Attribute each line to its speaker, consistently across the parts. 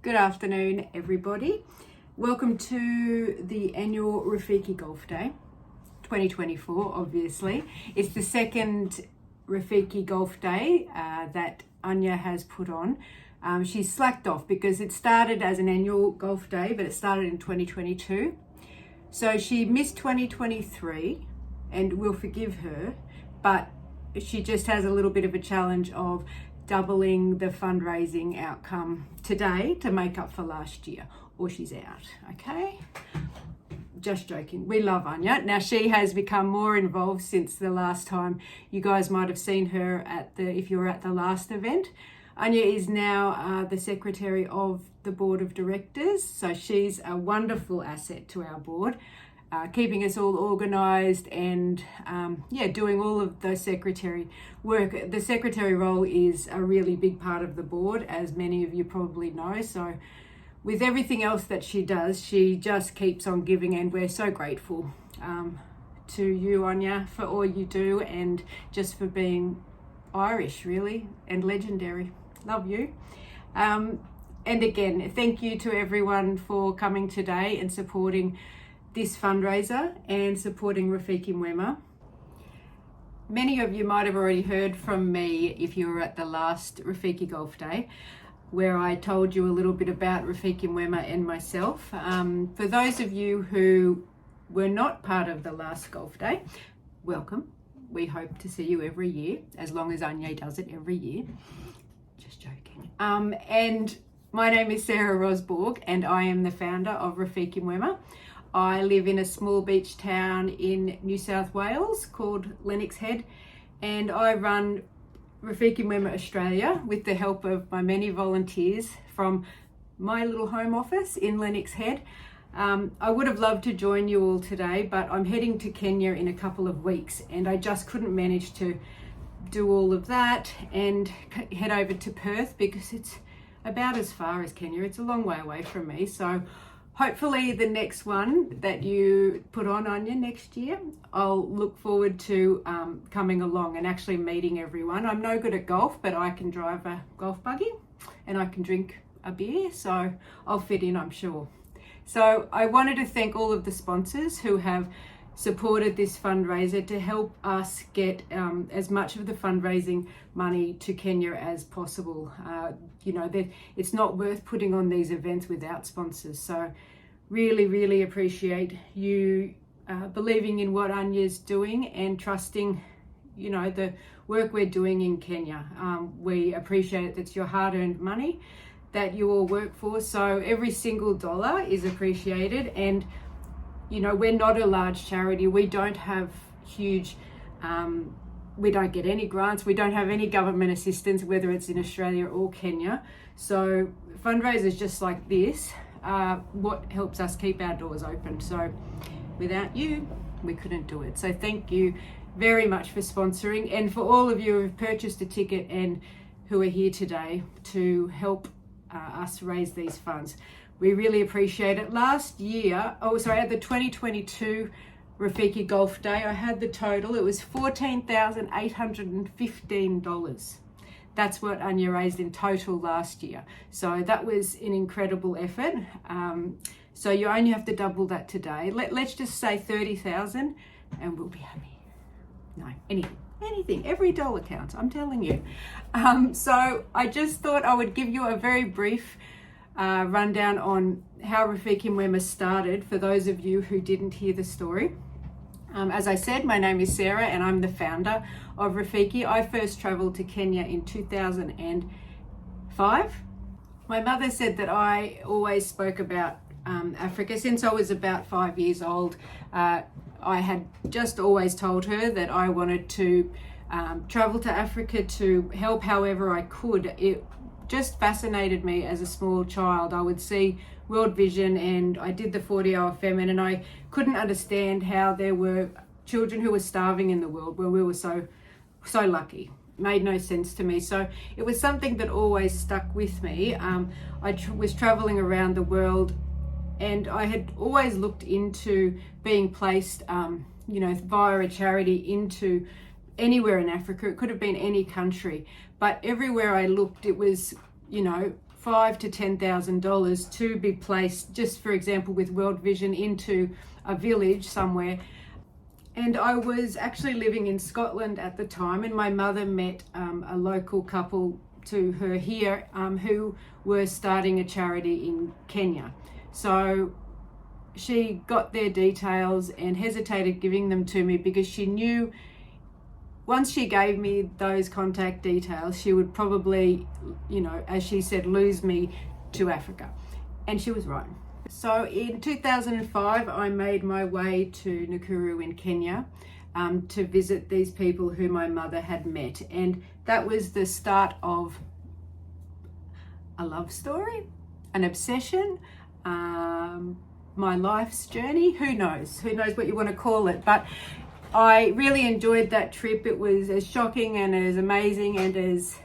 Speaker 1: Good afternoon, everybody. Welcome to the annual Rafiki Golf Day 2024, obviously. It's the second Rafiki Golf Day that Anya has put on. She's slacked off because it started as an annual golf day, but it started in 2022. So she missed 2023, and we'll forgive her, but she just has a little bit of a challenge of doubling the fundraising outcome today to make up for last year, or she's out, okay? Just joking. We love Anya. Now, she has become more involved since the last time. You guys might have seen her if you were at the last event. Anya is now the secretary of the board of directors, so she's a wonderful asset to our board, keeping us all organised and doing all of the secretary work. The secretary role is a really big part of the board, as many of you probably know. So with everything else that she does, she just keeps on giving, and we're so grateful to you, Anya, for all you do and just for being Irish, really, and legendary. Love you. And again, thank you to everyone for coming today and supporting this fundraiser and supporting Rafiki Mwema. Many of you might have already heard from me if you were at the last Rafiki Golf Day, where I told you a little bit about Rafiki Mwema and myself. For those of you who were not part of the last golf day, welcome. We hope to see you every year, as long as Anya does it every year. Just joking. And my name is Sarah Rosborg, and I am the founder of Rafiki Mwema. I live in a small beach town in New South Wales called Lennox Head, and I run Rafiki Mwema Australia with the help of my many volunteers from my little home office in Lennox Head. I would have loved to join you all today, but I'm heading to Kenya in a couple of weeks, and I just couldn't manage to do all of that and head over to Perth because it's about as far as Kenya. It's a long way away from me. So hopefully the next one that you put on Anya next year, I'll look forward to coming along and actually meeting everyone. I'm no good at golf, but I can drive a golf buggy and I can drink a beer, so I'll fit in, I'm sure. So I wanted to thank all of the sponsors who have supported this fundraiser to help us get as much of the fundraising money to Kenya as possible. It's not worth putting on these events without sponsors. So really, really appreciate you believing in what Anya's doing and trusting, the work we're doing in Kenya. We appreciate it. It's your hard-earned money that you all work for. So every single dollar is appreciated. And we're not a large charity. We don't have huge, we don't get any grants. We don't have any government assistance, whether it's in Australia or Kenya. So fundraisers just like this are what helps us keep our doors open. So without you, we couldn't do it. So thank you very much for sponsoring, and for all of you who have purchased a ticket and who are here today to help us raise these funds. We really appreciate it. Last year, at the 2022 Rafiki Golf Day, I had the total. It was $14,815. That's what Anya raised in total last year. So that was an incredible effort. So you only have to double that today. Let's just say 30,000 and we'll be happy. No, anything, every dollar counts, I'm telling you. So I just thought I would give you a very brief rundown on how Rafiki Mwema started for those of you who didn't hear the story. As I said, my name is Sarah and I'm the founder of Rafiki. I first travelled to Kenya in 2005. My mother said that I always spoke about Africa since I was about 5 years old. I had just always told her that I wanted to travel to Africa to help however I could. It just fascinated me as a small child. I would see World Vision and I did the 40-hour famine, and I couldn't understand how there were children who were starving in the world when we were so lucky. Made no sense to me. So it was something that always stuck with me. I was traveling around the world, and I had always looked into being placed, via a charity into anywhere in Africa. It could have been any country, but everywhere I looked, it was $5,000 to $10,000 to be placed, just for example, with World Vision into a village somewhere. And I was actually living in Scotland at the time, and my mother met a local couple to her here who were starting a charity in Kenya. So she got their details and hesitated giving them to me because she knew once she gave me those contact details, she would probably, as she said, lose me to Africa. And she was right. So in 2005, I made my way to Nakuru in Kenya to visit these people who my mother had met. And that was the start of a love story, an obsession, my life's journey. Who knows what you want to call it. But I really enjoyed that trip. It was as shocking and as amazing and as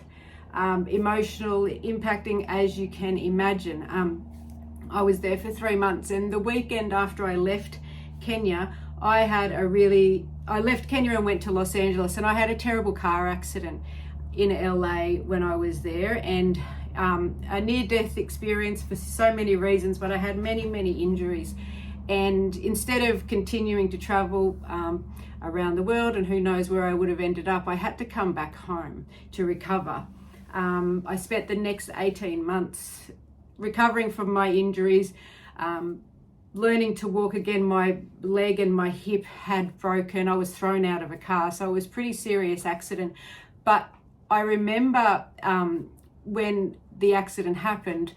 Speaker 1: emotional, impacting as you can imagine. I was there for 3 months, and the weekend after I left Kenya, I left Kenya and went to Los Angeles, and I had a terrible car accident in LA when I was there, and a near-death experience for so many reasons, but I had many injuries. And instead of continuing to travel around the world, and who knows where I would have ended up, I had to come back home to recover. I spent the next 18 months recovering from my injuries, learning to walk again. My leg and my hip had broken. I was thrown out of a car, so it was a pretty serious accident. But I remember when the accident happened,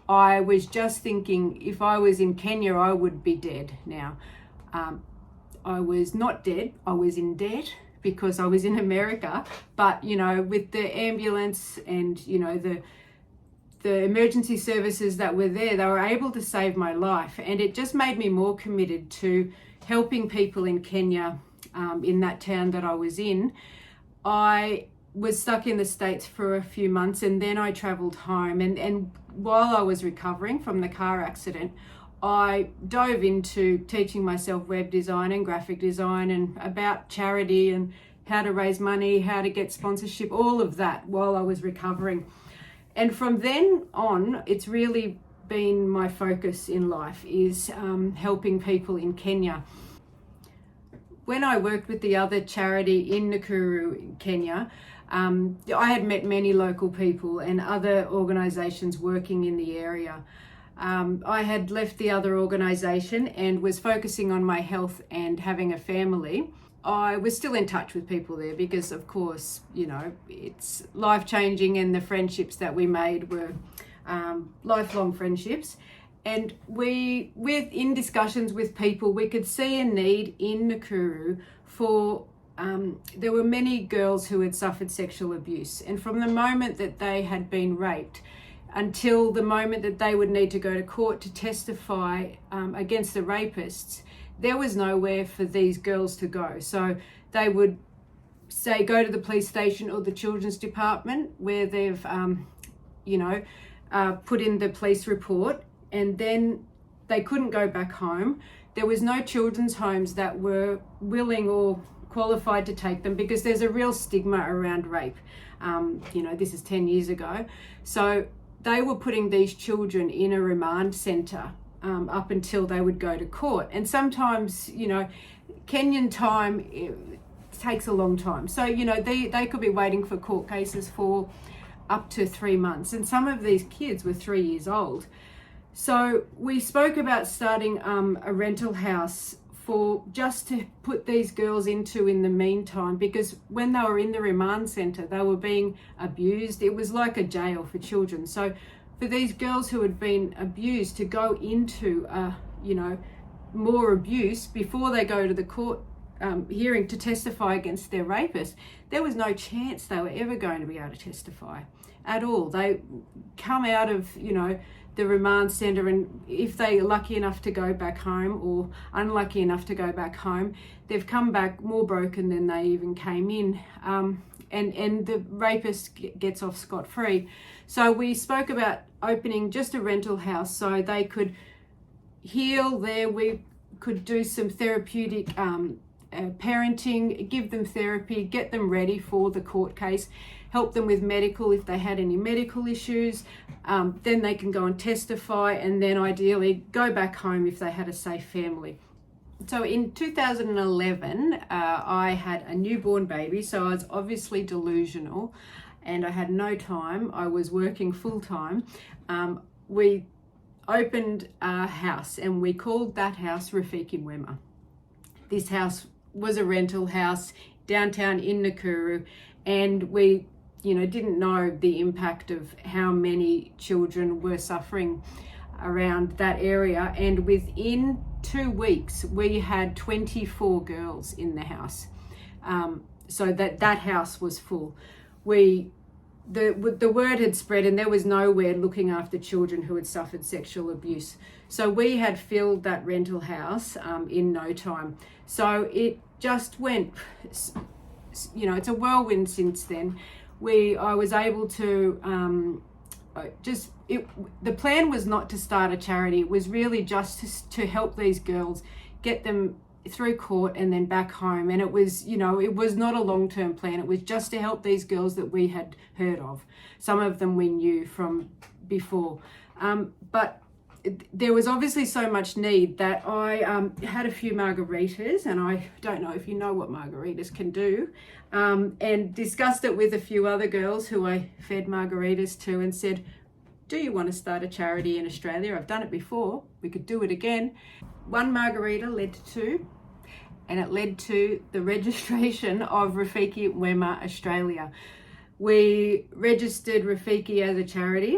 Speaker 1: I was just thinking, if I was in Kenya, I would be dead now. I was not dead, I was in debt because I was in America, but with the ambulance and the emergency services that were there, they were able to save my life. And it just made me more committed to helping people in Kenya, in that town that I was in. I was stuck in the States for a few months, and then I traveled home. And while I was recovering from the car accident, I dove into teaching myself web design and graphic design and about charity and how to raise money, how to get sponsorship, all of that while I was recovering. And from then on, it's really been my focus in life is helping people in Kenya. When I worked with the other charity in Nakuru, in Kenya, I had met many local people and other organisations working in the area. I had left the other organisation and was focusing on my health and having a family. I was still in touch with people there because, of course, it's life-changing, and the friendships that we made were lifelong friendships. And in discussions with people, we could see a need in Nakuru for, there were many girls who had suffered sexual abuse. And from the moment that they had been raped until the moment that they would need to go to court to testify against the rapists, there was nowhere for these girls to go. So they would say, go to the police station or the children's department where they've, put in the police report, and then they couldn't go back home. There was no children's homes that were willing or qualified to take them because there's a real stigma around rape. This is 10 years ago. So they were putting these children in a remand centre up until they would go to court. And sometimes, Kenyan time takes a long time. So, they could be waiting for court cases for up to 3 months. And some of these kids were 3 years old. So we spoke about starting a rental house for just to put these girls into in the meantime, because when they were in the remand centre, they were being abused. It was like a jail for children. So for these girls who had been abused to go into, more abuse before they go to the court hearing to testify against their rapist, there was no chance they were ever going to be able to testify at all. They come out of, the remand centre, and if they're lucky enough to go back home or unlucky enough to go back home, they've come back more broken than they even came in. And the rapist gets off scot-free. So we spoke about opening just a rental house so they could heal there. We could do some therapeutic parenting, give them therapy, get them ready for the court case, help them with medical if they had any medical issues. Then they can go and testify, and then ideally go back home if they had a safe family. So in 2011, I had a newborn baby, so I was obviously delusional and I had no time. I was working full time. We opened a house and we called that house Rafiki Mwema. This house was a rental house downtown in Nakuru, and we didn't know the impact of how many children were suffering around that area. And within 2 weeks, we had 24 girls in the house. So that house was full. The word had spread, and there was nowhere looking after children who had suffered sexual abuse. So we had filled that rental house in no time. So it just went, it's a whirlwind since then. I was able to the plan was not to start a charity. It was really just to help these girls, get them through court and then back home. And it was not a long-term plan. It was just to help these girls that we had heard of. Some of them we knew from before. But there was obviously so much need that I had a few margaritas, and I don't know if you know what margaritas can do, and discussed it with a few other girls who I fed margaritas to, and said, do you want to start a charity in Australia? I've done it before. We could do it again. One margarita led to two, and it led to the registration of Rafiki Mwema Australia. We registered Rafiki as a charity.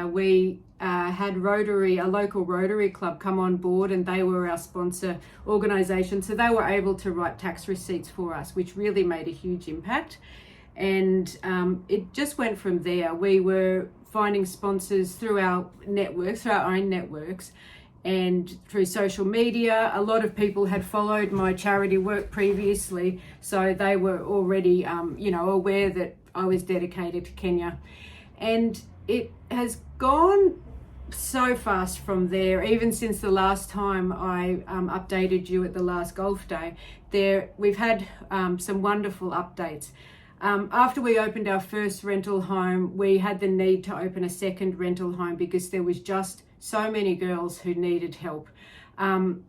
Speaker 1: We had a local Rotary Club come on board, and they were our sponsor organisation. So they were able to write tax receipts for us, which really made a huge impact. And it just went from there. We were finding sponsors through our networks, through our own networks, and through social media. A lot of people had followed my charity work previously, so they were already, aware that I was dedicated to Kenya. And it has gone so fast from there. Even since the last time I updated you at the last golf day, we've had some wonderful updates. After we opened our first rental home, we had the need to open a second rental home because there was just so many girls who needed help.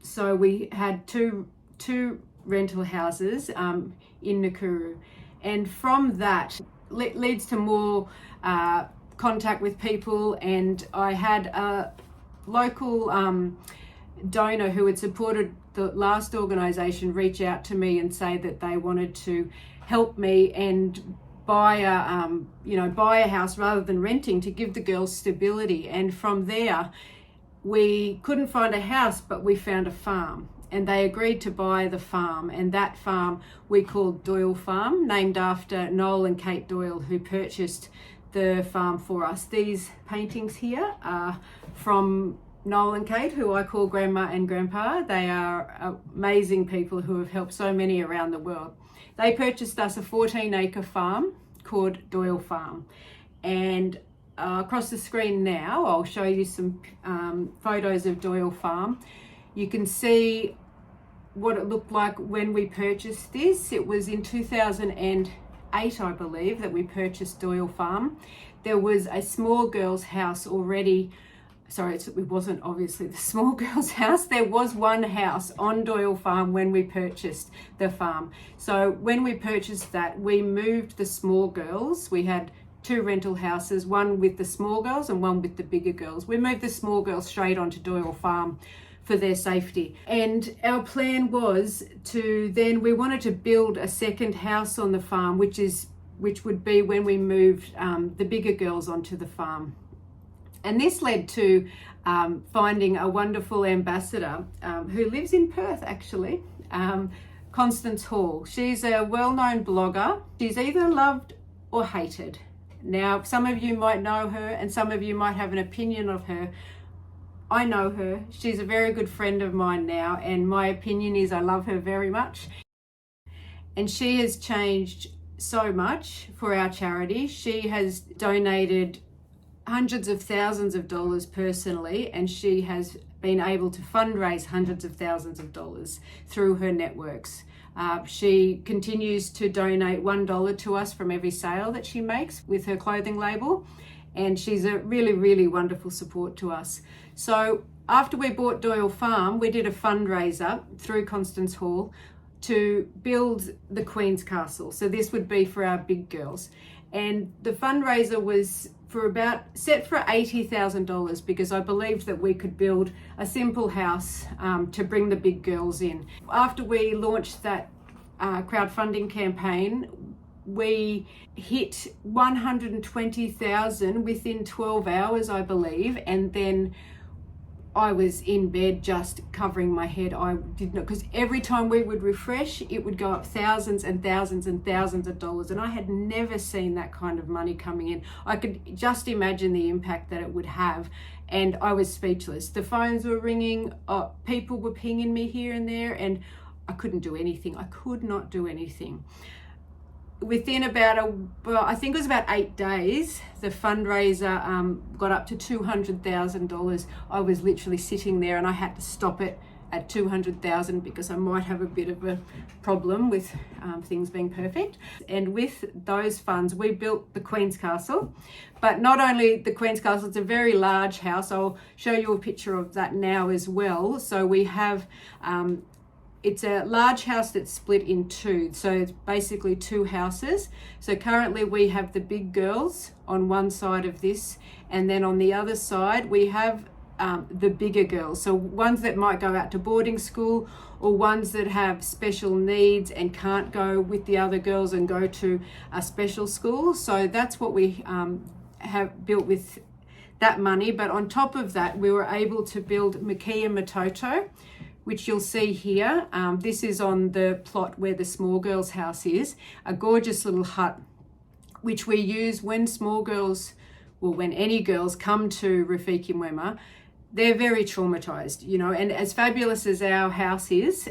Speaker 1: So we had two rental houses in Nakuru, and from that leads to more contact with people. And I had a local donor who had supported the last organisation reach out to me and say that they wanted to help me and buy a house rather than renting, to give the girls stability. And from there, we couldn't find a house, but we found a farm, and they agreed to buy the farm. And that farm we called Doyle Farm, named after Noel and Kate Doyle, who purchased the farm for us. These paintings here are from Noel and Kate, who I call Grandma and Grandpa. They are amazing people who have helped so many around the world. They purchased us a 14-acre farm called Doyle Farm. And across the screen now, I'll show you some photos of Doyle Farm. You can see what it looked like when we purchased this. It was in 2008, I believe, that we purchased Doyle Farm. There was a small girl's house already. Sorry, it wasn't obviously the small girl's house. There was one house on Doyle Farm when we purchased the farm. So when we purchased that, we moved the small girls. We had two rental houses, one with the small girls and one with the bigger girls. We moved the small girls straight onto Doyle Farm for their safety. And our plan was we wanted to build a second house on the farm, which would be when we moved the bigger girls onto the farm. And this led to finding a wonderful ambassador who lives in Perth, actually, Constance Hall. She's a well-known blogger. She's either loved or hated. Now, some of you might know her and some of you might have an opinion of her. I know her. She's a very good friend of mine now, and my opinion is I love her very much. And she has changed so much for our charity. She has donated hundreds of thousands of dollars personally, and she has been able to fundraise hundreds of thousands of dollars through her networks. She continues to donate $1 to us from every sale that she makes with her clothing label, and she's a really, really wonderful support to us. So after we bought Doyle Farm, we did a fundraiser through Constance Hall to build the Queen's Castle. So this would be for our big girls. And the fundraiser was set for $80,000 because I believed that we could build a simple house to bring the big girls in. After we launched that crowdfunding campaign, we hit 120,000 within 12 hours, I believe, and then I was in bed just covering my head. I did not, because every time we would refresh, it would go up thousands and thousands and thousands of dollars, and I had never seen that kind of money coming in. I could just imagine the impact that it would have, and I was speechless. The phones were ringing, people were pinging me here and there, and I couldn't do anything. I could not do anything. Within I think it was about 8 days, the fundraiser got up to $200,000. I was literally sitting there and I had to stop it at 200,000 because I might have a bit of a problem with things being perfect. And with those funds, we built the Queen's Castle. But not only the Queen's Castle, it's a very large house. I'll show you a picture of that now as well. So we have it's a large house that's split in two, so it's basically two houses. So currently we have the big girls on one side of this, and then on the other side we have the bigger girls, so ones that might go out to boarding school or ones that have special needs and can't go with the other girls and go to a special school. So that's what we have built with that money. But on top of that, we were able to build Makia Matoto, which you'll see here. This is on the plot where the small girls' house is, a gorgeous little hut, which we use when when any girls come to Rafiki Mwema. They're very traumatized, and as fabulous as our house is,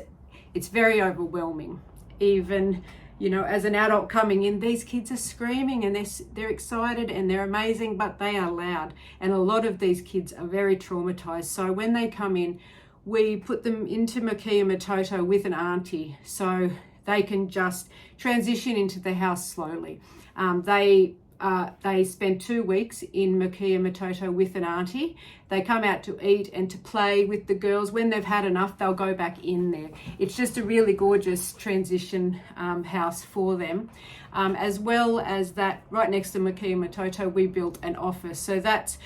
Speaker 1: it's very overwhelming. Even, as an adult coming in, these kids are screaming and they're excited and they're amazing, but they are loud. And a lot of these kids are very traumatized. So when they come in, we put them into Makia Matoto with an auntie so they can just transition into the house slowly. They spend 2 weeks in Makia Matoto with an auntie. They come out to eat and to play with the girls. When they've had enough, they'll go back in there. It's just a really gorgeous transition house for them. As well as that, right next to Makia Matoto, we built an office. So that's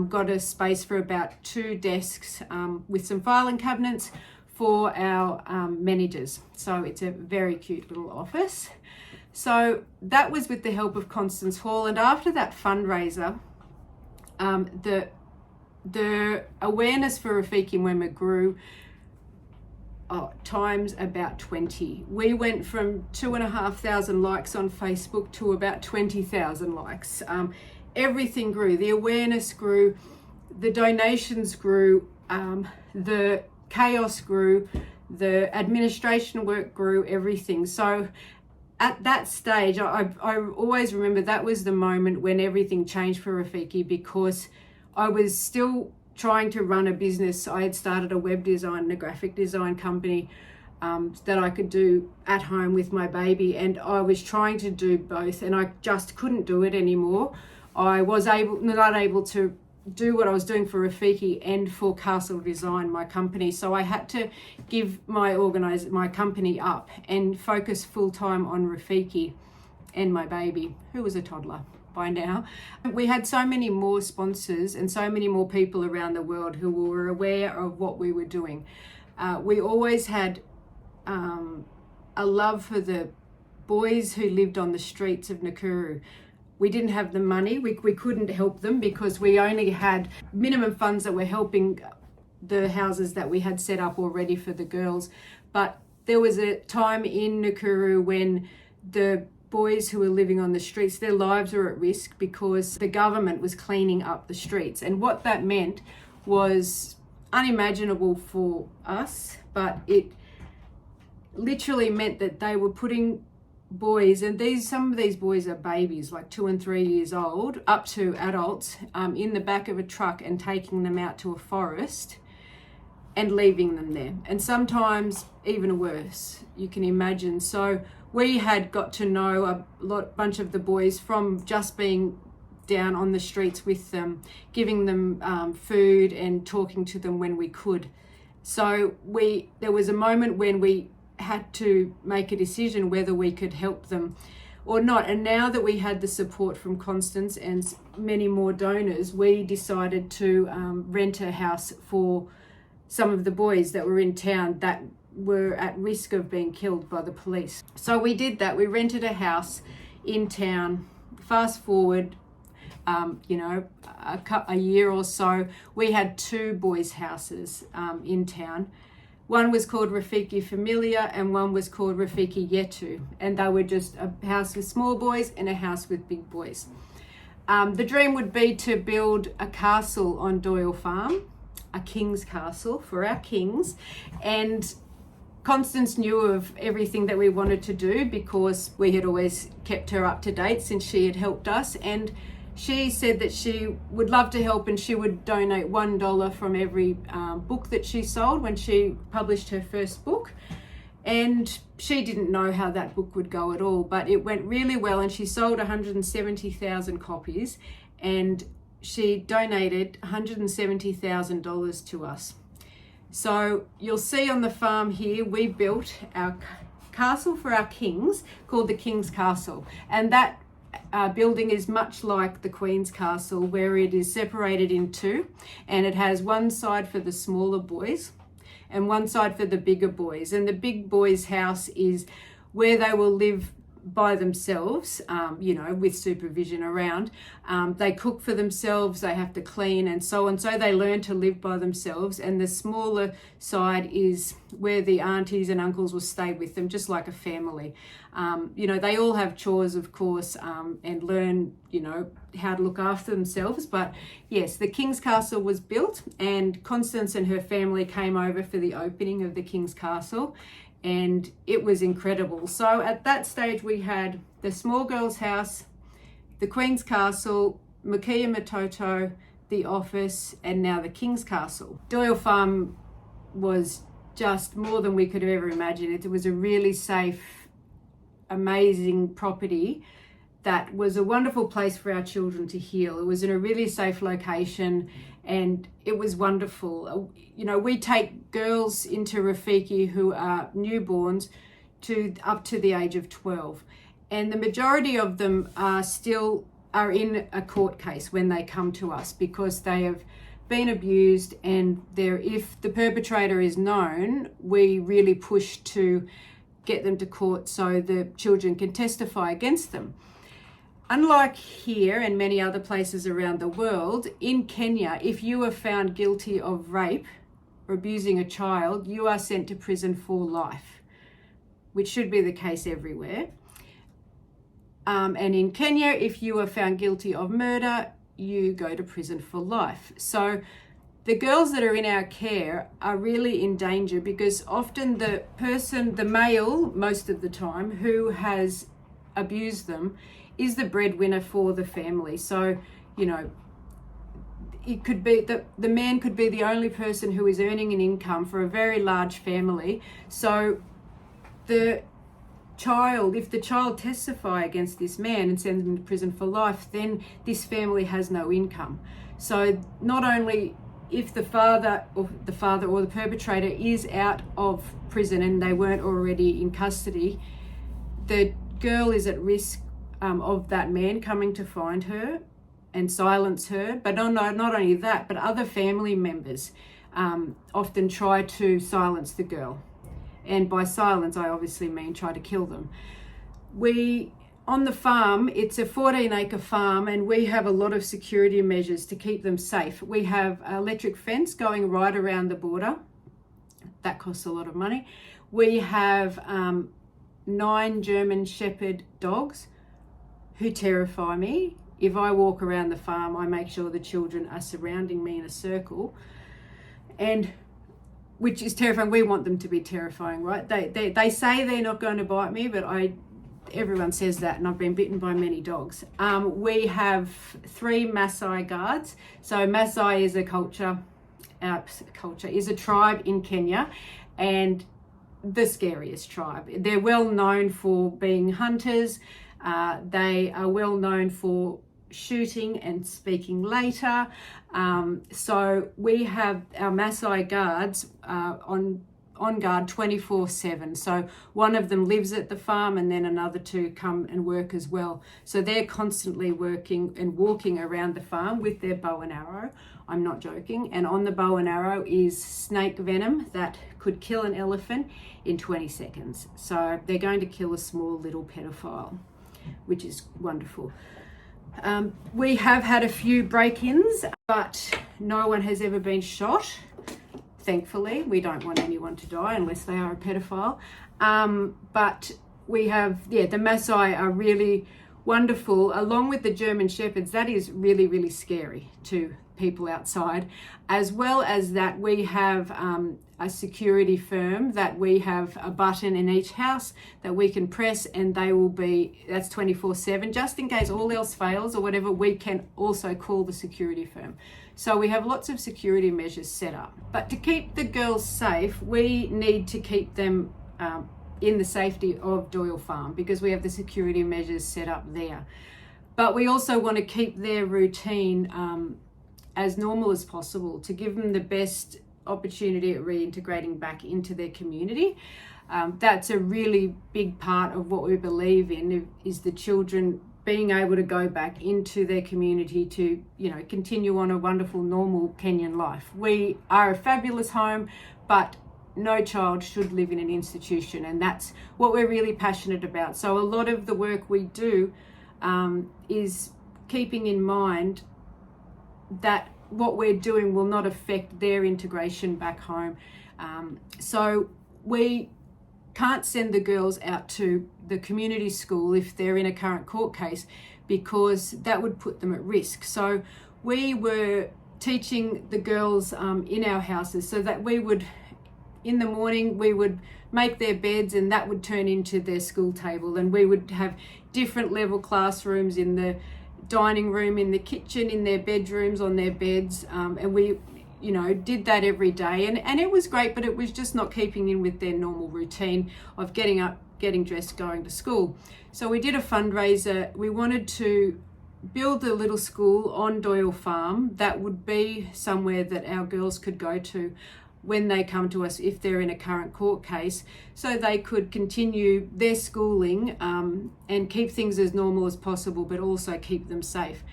Speaker 1: got a space for about 2 desks with some filing cabinets for our managers. So it's a very cute little office. So that was with the help of Constance Hall. And after that fundraiser, the awareness for Rafiki Mwema grew times about 20. We went from 2,500 likes on Facebook to about 20,000 likes. Everything grew. The awareness grew, the donations grew, the chaos grew, the administration work grew, everything. So at that stage, I always remember that was the moment when everything changed for Rafiki, because I was still trying to run a business. I had started a web design and a graphic design company that I could do at home with my baby, and I was trying to do both and I just couldn't do it anymore. I was not able to do what I was doing for Rafiki and for Castle Design, my company. So I had to give my company up and focus full time on Rafiki and my baby, who was a toddler by now. We had so many more sponsors and so many more people around the world who were aware of what we were doing. We always had a love for the boys who lived on the streets of Nakuru. We didn't have the money, we couldn't help them because we only had minimum funds that were helping the houses that we had set up already for the girls. But there was a time in Nakuru when the boys who were living on the streets, their lives were at risk because the government was cleaning up the streets. And what that meant was unimaginable for us, but it literally meant that they were putting boys, and some of these boys are babies, like 2 and 3 years old, up to adults, in the back of a truck and taking them out to a forest and leaving them there. And sometimes even worse, you can imagine. So we had got to know a bunch of the boys from just being down on the streets with them, giving them food and talking to them when we could. So there was a moment when we had to make a decision whether we could help them or not. And now that we had the support from Constance and many more donors, we decided to rent a house for some of the boys that were in town that were at risk of being killed by the police. So we did that. We rented a house in town. Fast forward, a year or so, we had 2 boys' houses in town. One was called Rafiki Familia and one was called Rafiki Yetu. And they were just a house with small boys and a house with big boys. The dream would be to build a castle on Doyle Farm, a king's castle for our kings. And Constance knew of everything that we wanted to do because we had always kept her up to date since she had helped us. And she said that she would love to help and she would donate $1 from every book that she sold when she published her first book. And she didn't know how that book would go at all, but it went really well and she sold 170,000 copies and she donated $170,000 to us. So you'll see on the farm here, we built our castle for our kings called the King's Castle. And that building is much like the Queen's Castle, where it is separated in 2 and it has one side for the smaller boys and one side for the bigger boys. And the big boys' house is where they will live by themselves, with supervision around. They cook for themselves, they have to clean and so on. So they learn to live by themselves. And the smaller side is where the aunties and uncles will stay with them, just like a family. They all have chores, of course, and learn, how to look after themselves. But yes, the King's Castle was built and Constance and her family came over for the opening of the King's Castle. And it was incredible. So at that stage, we had the small girl's house, the Queen's Castle, Makia Matoto, the office, and now the King's Castle. Doyle Farm was just more than we could have ever imagined. It was a really safe, amazing property that was a wonderful place for our children to heal. It was in a really safe location and it was wonderful. We take girls into Rafiki who are newborns up to the age of 12. And the majority of them are in a court case when they come to us because they have been abused, and if the perpetrator is known, we really push to get them to court so the children can testify against them. Unlike here and many other places around the world, in Kenya, if you are found guilty of rape or abusing a child, you are sent to prison for life, which should be the case everywhere. And in Kenya, if you are found guilty of murder, you go to prison for life. So the girls that are in our care are really in danger because often the male, most of the time, who has abused them is the breadwinner for the family. So, it could be the man could be the only person who is earning an income for a very large family. So if the child testify against this man and sends him to prison for life, then this family has no income. So not only if the father or the perpetrator is out of prison and they weren't already in custody, the girl is at risk of that man coming to find her and silence her. But not only that, but other family members often try to silence the girl. And by silence, I obviously mean try to kill them. On the farm, it's a 14-acre farm, and we have a lot of security measures to keep them safe. We have an electric fence going right around the border. That costs a lot of money. We have 9 German Shepherd dogs who terrify me. If I walk around the farm, I make sure the children are surrounding me in a circle, and which is terrifying. We want them to be terrifying, right? They say they're not going to bite me, but everyone says that, and I've been bitten by many dogs. We have 3 Maasai guards. So Maasai is a culture culture is a tribe in Kenya, and the scariest tribe. They're well known for being hunters. They are well known for shooting and speaking later. So we have our Maasai guards on guard 24/7. So one of them lives at the farm and then another two come and work as well. So they're constantly working and walking around the farm with their bow and arrow. I'm not joking. And on the bow and arrow is snake venom that could kill an elephant in 20 seconds. So they're going to kill a small little pedophile, which is wonderful. We have had a few break-ins, but no one has ever been shot. Thankfully, we don't want anyone to die unless they are a pedophile. But we have, the Maasai are really wonderful, along with the German Shepherds. That is really, really scary to people outside. As well as that, we have a security firm that we have a button in each house that we can press, and they will be, that's 24/7, just in case all else fails or whatever, we can also call the security firm. So we have lots of security measures set up. But to keep the girls safe, we need to keep them in the safety of Doyle Farm, because we have the security measures set up there. But we also want to keep their routine as normal as possible, to give them the best opportunity at reintegrating back into their community. That's a really big part of what we believe in, is the children being able to go back into their community to, continue on a wonderful, normal Kenyan life. We are a fabulous home, but no child should live in an institution, and that's what we're really passionate about. So a lot of the work we do is keeping in mind that what we're doing will not affect their integration back home. So we can't send the girls out to the community school if they're in a current court case, because that would put them at risk. So we were teaching the girls in our houses, so that we would, in the morning, we would make their beds, and that would turn into their school table, and we would have different level classrooms in the dining room, in the kitchen, in their bedrooms, on their beds, and we did that every day, and it was great, but it was just not keeping in with their normal routine of getting up, getting dressed, going to school. So we did a fundraiser. We wanted to build a little school on Doyle Farm that would be somewhere that our girls could go to when they come to us if they're in a current court case, so they could continue their schooling and keep things as normal as possible, but also keep them safe.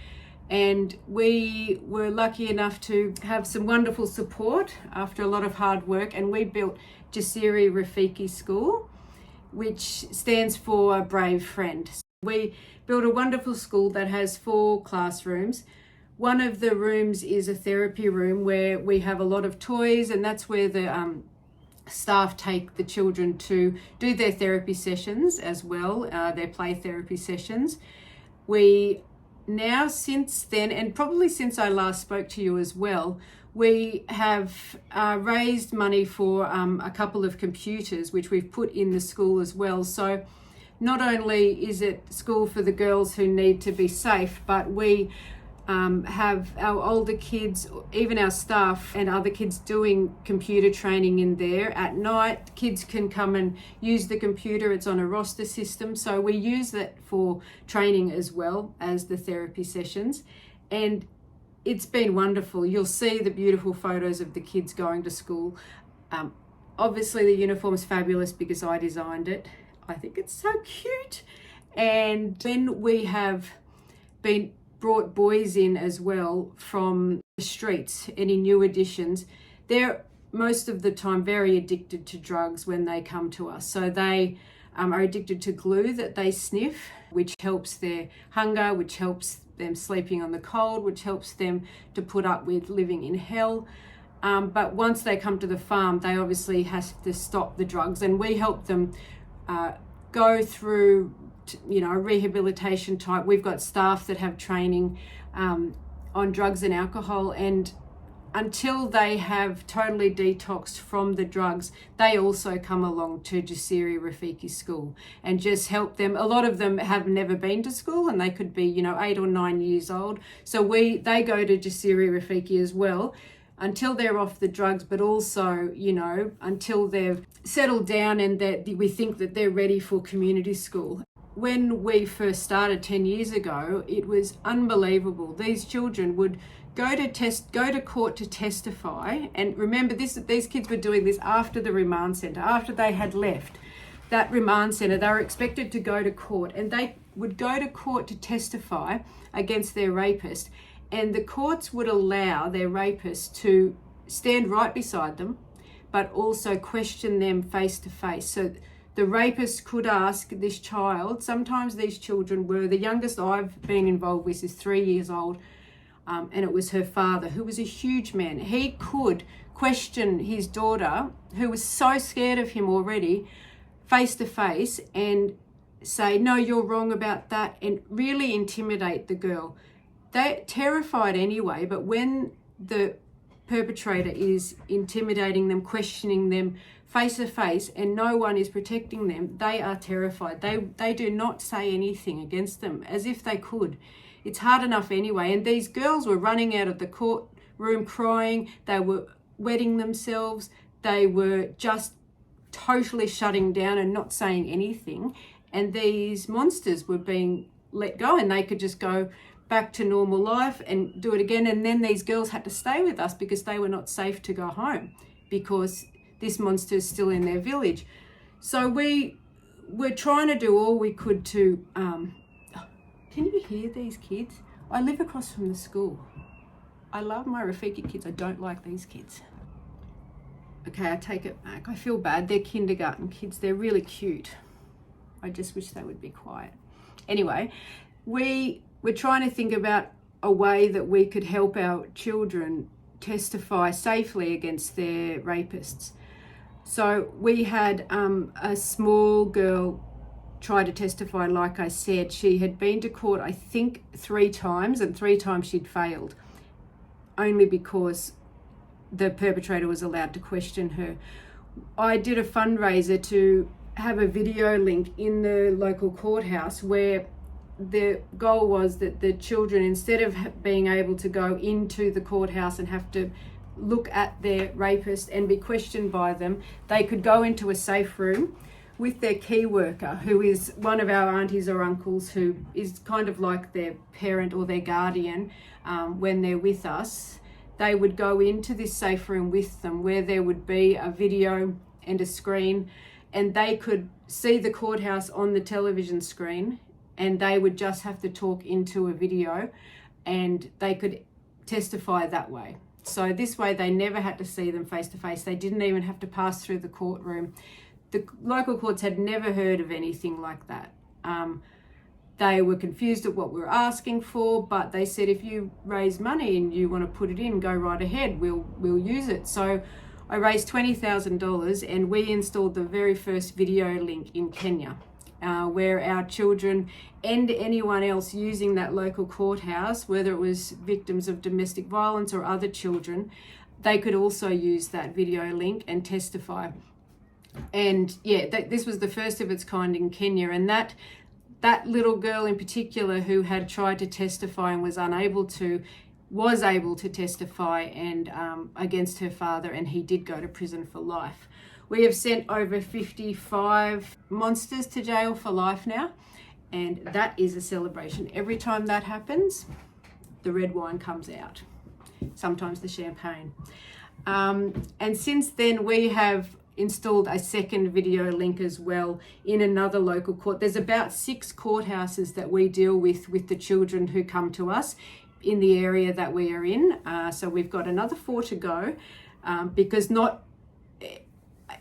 Speaker 1: And we were lucky enough to have some wonderful support after a lot of hard work, and we built Jasiri Rafiki School, which stands for Brave Friend. We built a wonderful school that has 4 classrooms. One of the rooms is a therapy room where we have a lot of toys, and that's where the staff take the children to do their therapy sessions as well, their play therapy sessions. We now, since then, and probably since I last spoke to you as well, we have raised money for a couple of computers, which we've put in the school as well. So not only is it school for the girls who need to be safe, but we have our older kids, even our staff and other kids, doing computer training in there. At night, kids can come and use the computer. It's on a roster system, so we use that for training as well as the therapy sessions, and it's been wonderful. You'll see the beautiful photos of the kids going to school. Obviously the uniform's fabulous because I designed it. I think it's so cute. And then we have brought boys in as well from the streets, any new additions. They're most of the time very addicted to drugs when they come to us. So they are addicted to glue that they sniff, which helps their hunger, which helps them sleeping on the cold, which helps them to put up with living in hell. But once they come to the farm, they obviously have to stop the drugs, and we help them go through a rehabilitation type. We've got staff that have training on drugs and alcohol, and until they have totally detoxed from the drugs, they also come along to Jasiri Rafiki School and just help them. A lot of them have never been to school, and they could be 8 or 9 years old, so they go to Jasiri Rafiki as well. until they're off the drugs, but also, you know, until they've settled down and that we think that they're ready for community school. When we first started 10 years ago, it was unbelievable. These children would go to court to testify. And remember, these kids were doing this after the remand centre, after they had left that remand centre. They were expected to go to court, and they would go to court to testify against their rapist. And the courts would allow their rapist to stand right beside them, but also question them face to face. So the rapist could ask this child, sometimes these children were, the youngest I've been involved with is 3 years old, and it was her father, who was a huge man. He could question his daughter, who was so scared of him already, face to face, and say, no, you're wrong about that, and really intimidate the girl. They're terrified anyway, but when the perpetrator is intimidating them, questioning them face to face, and no one is protecting them, they are terrified. They do not say anything against them, as if they could. It's hard enough anyway. And these girls were running out of the courtroom crying. They were wetting themselves. They were just totally shutting down and not saying anything. And these monsters were being let go, and they could just go back to normal life and do it again. And then these girls had to stay with us because they were not safe to go home because this monster is still in their village. So we were trying to do all we could to, can you hear these kids? I live across from the school. I love my Rafiki kids. I don't like these kids. Okay, I take it back. I feel bad. They're kindergarten kids. They're really cute. I just wish they would be quiet. Anyway, we're trying to think about a way that we could help our children testify safely against their rapists. So we had a small girl try to testify. Like I said, she had been to court, I think 3 times, and 3 times she'd failed, only because the perpetrator was allowed to question her. I did a fundraiser to have a video link in the local courthouse where the goal was that the children, instead of being able to go into the courthouse and have to look at their rapist and be questioned by them, they could go into a safe room with their key worker, who is one of our aunties or uncles, who is kind of like their parent or their guardian when they're with us. They would go into this safe room with them, where there would be a video and a screen, and they could see the courthouse on the television screen, and they would just have to talk into a video, and they could testify that way. So this way they never had to see them face to face. They didn't even have to pass through the courtroom. The local courts had never heard of anything like that. They were confused at what we were asking for, but they said, if you raise money and you want to put it in, go right ahead, we'll use it. So I raised $20,000, and we installed the very first video link in Kenya, where our children and anyone else using that local courthouse, whether it was victims of domestic violence or other children, they could also use that video link and testify. And yeah, this was the first of its kind in Kenya. And that little girl in particular, who had tried to testify and was able to testify and against her father, and he did go to prison for life. We have sent over 55 monsters to jail for life now, and that is a celebration. Every time that happens, the red wine comes out, sometimes the champagne. And since then, we have installed a second video link as well in another local court. There's about 6 courthouses that we deal with the children who come to us in the area that we are in. So we've got another 4 to go, because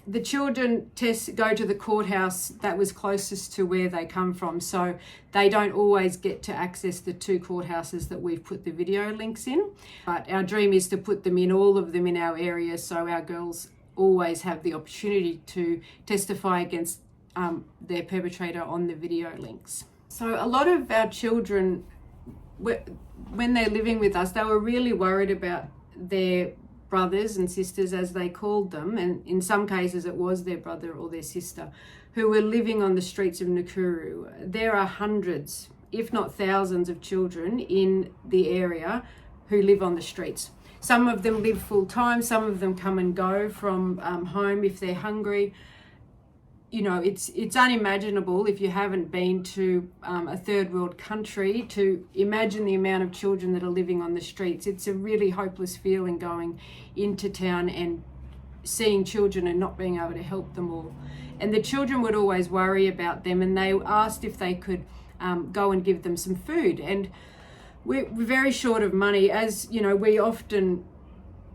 Speaker 1: the children go to the courthouse that was closest to where they come from. So they don't always get to access the 2 courthouses that we've put the video links in. But our dream is to put them in, all of them in our area, so our girls always have the opportunity to testify against their perpetrator on the video links. So a lot of our children, when they're living with us, they were really worried about their brothers and sisters, as they called them, and in some cases it was their brother or their sister, who were living on the streets of Nakuru. There are hundreds, if not thousands, of children in the area who live on the streets. Some of them live full time, some of them come and go from home if they're hungry. You know, it's unimaginable if you haven't been to a third world country to imagine the amount of children that are living on the streets. It's a really hopeless feeling going into town and seeing children and not being able to help them all. And the children would always worry about them, and they asked if they could go and give them some food. And we're very short of money, as you know, we often,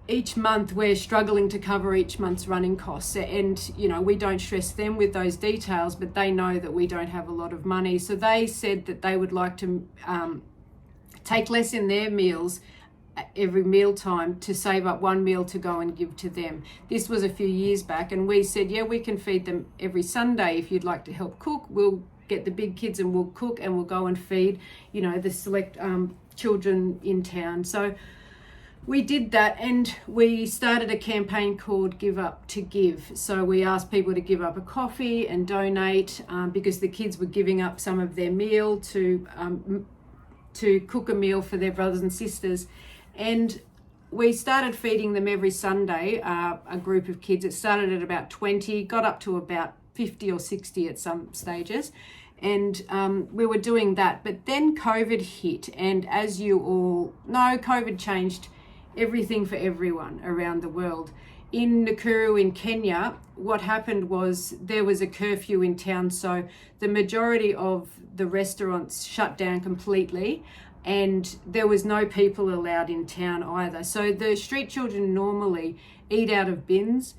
Speaker 1: each month we're struggling to cover each month's running costs, and you know, we don't stress them with those details, but they know that we don't have a lot of money. So they said that they would like to take less in their meals every meal time to save up one meal to go and give to them. This was a few years back, and we said, yeah, we can feed them every Sunday. If you'd like to help cook, we'll get the big kids and we'll cook, and we'll go and feed, you know, the select children in town. So we did that, and we started a campaign called Give Up to Give. So we asked people to give up a coffee and donate because the kids were giving up some of their meal to cook a meal for their brothers and sisters. And we started feeding them every Sunday, a group of kids. It started at about 20, got up to about 50 or 60 at some stages. And we were doing that. But then COVID hit. And as you all know, COVID changed everything for everyone around the world. In Nakuru in Kenya, what happened was there was a curfew in town. So the majority of the restaurants shut down completely, and there was no people allowed in town either. So the street children normally eat out of bins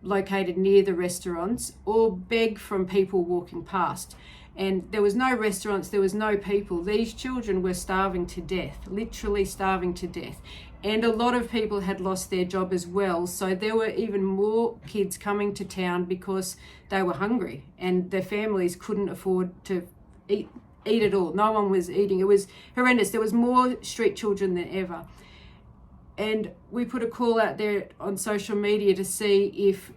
Speaker 1: located near the restaurants, or beg from people walking past. And there was no restaurants, there was no people. These children were starving to death, literally starving to death. And a lot of people had lost their job as well. So there were even more kids coming to town because they were hungry and their families couldn't afford to eat at all. No one was eating. It was horrendous. There was more street children than ever. And we put a call out there on social media to see if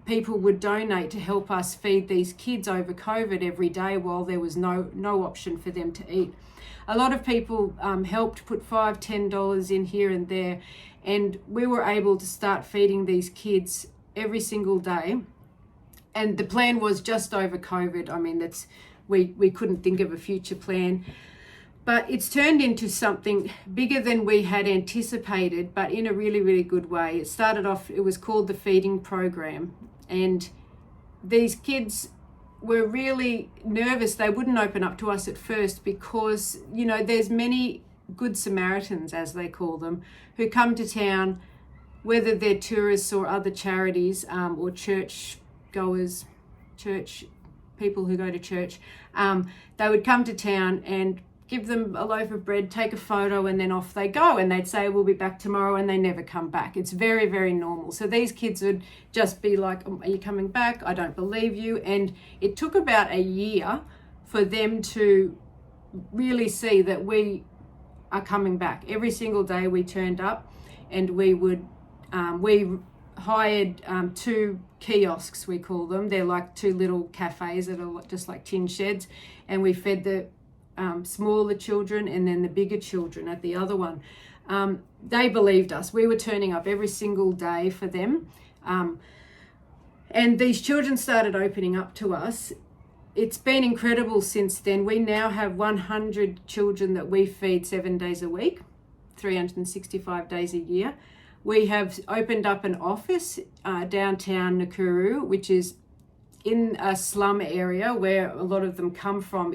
Speaker 1: people would donate to help us feed these kids over COVID every day while there was no option for them to eat. A lot of people helped put $5, $10 in here and there, and we were able to start feeding these kids every single day. And the plan was just over COVID. I mean, we couldn't think of a future plan. But it's turned into something bigger than we had anticipated, but in a really, really good way. It started off, it was called the feeding program. And these kids were really nervous. They wouldn't open up to us at first because, you know, there's many good Samaritans, as they call them, who come to town, whether they're tourists or other charities or church goers, church people who go to church. They would come to town and give them a loaf of bread, take a photo, and then off they go. And they'd say, we'll be back tomorrow, and they never come back. It's very, very normal. So these kids would just be like, are you coming back? I don't believe you. And it took about a year for them to really see that we are coming back. Every single day we turned up, and we hired 2 kiosks, we call them. They're like 2 little cafes that are just like tin sheds. And we fed the smaller children and then the bigger children at the other one. They believed us. We were turning up every single day for them. And these children started opening up to us. It's been incredible since then. We now have 100 children that we feed 7 days a week, 365 days a year. We have opened up an office downtown Nakuru, which is in a slum area where a lot of them come from.